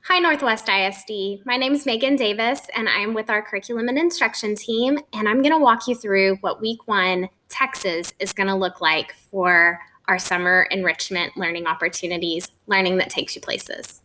Hi, Northwest ISD. My name is Megan Davis, and I'm with our curriculum and instruction team, and I'm going to walk you through what Week 1 Texas is going to look like for our summer enrichment learning opportunities, learning that takes you places.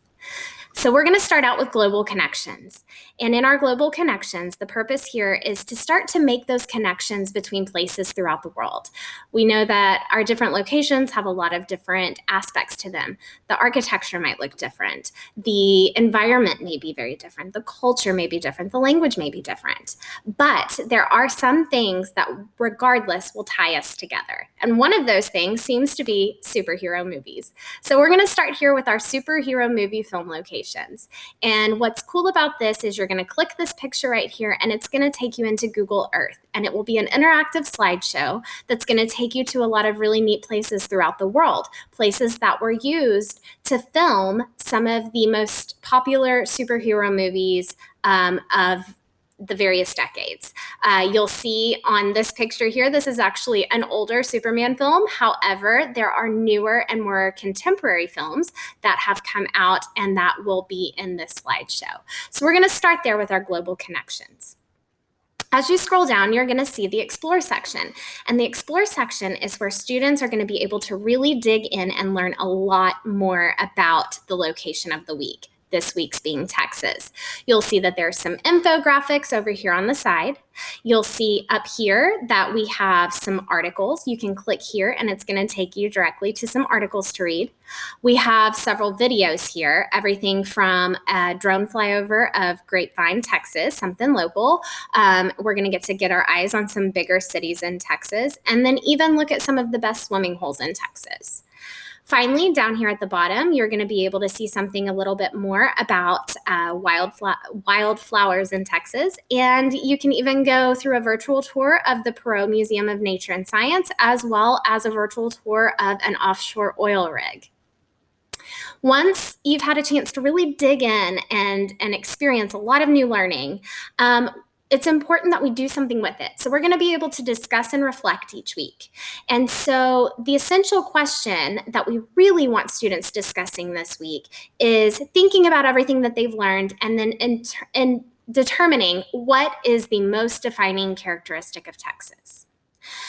So we're going to start out with global connections. And in our global connections, the purpose here is to start to make those connections between places throughout the world. We know that our different locations have a lot of different aspects to them. The architecture might look different. The environment may be very different. The culture may be different. The language may be different. But there are some things that regardless will tie us together. And one of those things seems to be superhero movies. So we're going to start here with our superhero movie film locations. And what's cool about this is you're going to click this picture right here, and it's going to take you into Google Earth. And it will be an interactive slideshow that's going to take you to a lot of really neat places throughout the world, places that were used to film some of the most popular superhero movies of the various decades. You'll see on this picture here, this is actually an older Superman film. However, there are newer and more contemporary films that have come out and that will be in this slideshow. So we're going to start there with our global connections. As you scroll down, you're going to see the Explore section. And the Explore section is where students are going to be able to really dig in and learn a lot more about the location of the week. This week's being Texas. You'll see that there's some infographics over here on the side. You'll see up here that we have some articles. You can click here and it's going to take you directly to some articles to read. We have several videos here, everything from a drone flyover of Grapevine, Texas, something local. We're going to get our eyes on some bigger cities in Texas, and then even look at some of the best swimming holes in Texas. Finally, down here at the bottom, you're going to be able to see something a little bit more about wildflowers in Texas. And you can even go through a virtual tour of the Perot Museum of Nature and Science, as well as a virtual tour of an offshore oil rig. Once you've had a chance to really dig in and experience a lot of new learning, it's important that we do something with it. So we're going to be able to discuss and reflect each week. And so the essential question that we really want students discussing this week is thinking about everything that they've learned and then in determining what is the most defining characteristic of Texas.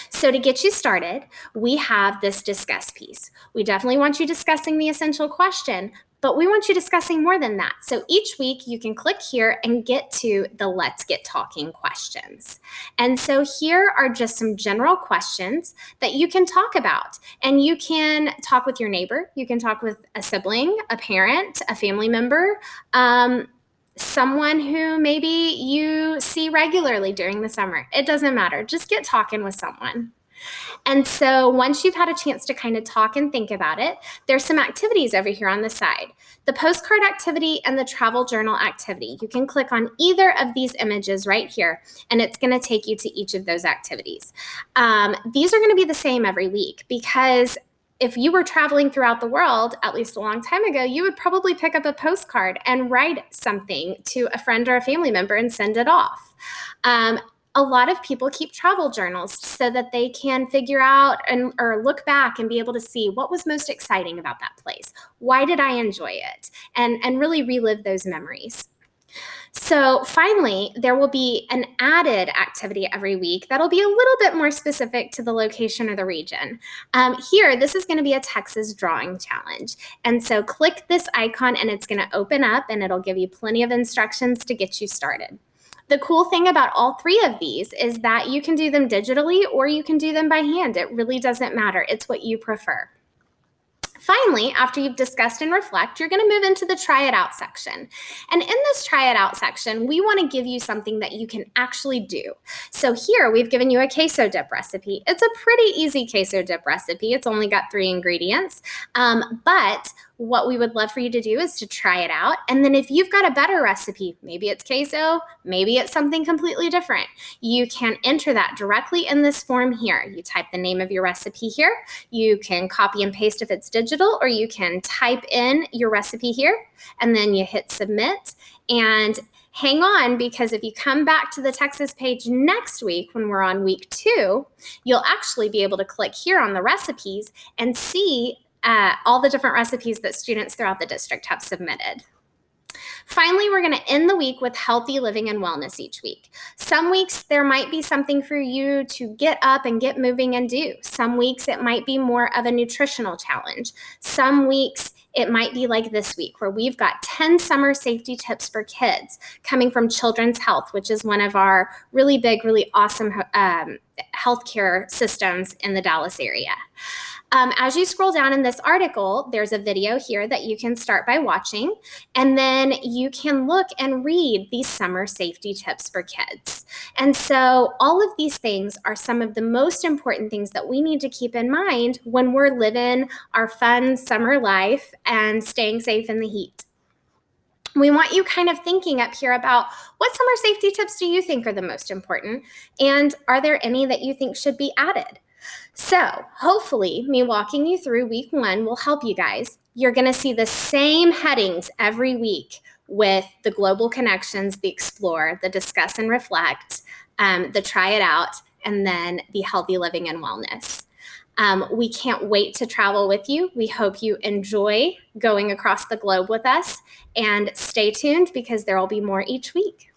So to get you started, we have this discuss piece. We definitely want you discussing the essential question, but we want you discussing more than that. So each week you can click here and get to the Let's Get Talking questions. And so here are just some general questions that you can talk about. And you can talk with your neighbor. You can talk with a sibling, a parent, a family member, someone who maybe you see regularly during the summer. It doesn't matter. Just get talking with someone. And so once you've had a chance to kind of talk and think about it, there's some activities over here on the side. The postcard activity and the travel journal activity. You can click on either of these images right here, and it's going to take you to each of those activities. These are going to be the same every week because if you were traveling throughout the world, at least a long time ago, you would probably pick up a postcard and write something to a friend or a family member and send it off. A lot of people keep travel journals so that they can figure out or look back and be able to see what was most exciting about that place. Why did I enjoy it? And really relive those memories. So finally, there will be an added activity every week that'll be a little bit more specific to the location or the region. Here, this is going to be a Texas drawing challenge. And so click this icon and it's going to open up and it'll give you plenty of instructions to get you started. The cool thing about all three of these is that you can do them digitally or you can do them by hand. It really doesn't matter. It's what you prefer. Finally, after you've discussed and reflect, you're going to move into the try it out section. And in this try it out section, we want to give you something that you can actually do. So here we've given you a queso dip recipe. It's a pretty easy queso dip recipe. It's only got 3 ingredients. But what we would love for you to do is to try it out. And then if you've got a better recipe, maybe it's queso, maybe it's something completely different, you can enter that directly in this form here. You type the name of your recipe here. You can copy and paste if it's digital, or you can type in your recipe here, and then you hit submit. And hang on, because if you come back to the Texas page next week when we're on week 2, you'll actually be able to click here on the recipes and see all the different recipes that students throughout the district have submitted. Finally, we're going to end the week with healthy living and wellness each week. Some weeks there might be something for you to get up and get moving and do. Some weeks it might be more of a nutritional challenge. Some weeks it might be like this week, where we've got 10 summer safety tips for kids coming from Children's Health, which is one of our really big, really awesome healthcare systems in the Dallas area. As you scroll down in this article, there's a video here that you can start by watching, and then you can look and read these summer safety tips for kids. And so all of these things are some of the most important things that we need to keep in mind when we're living our fun summer life and staying safe in the heat. We want you kind of thinking up here about what summer safety tips do you think are the most important, and are there any that you think should be added? So hopefully me walking you through week 1 will help you guys. You're going to see the same headings every week with the global connections, the explore, the discuss and reflect, the try it out, and then the healthy living and wellness. We can't wait to travel with you. We hope you enjoy going across the globe with us, and stay tuned because there will be more each week.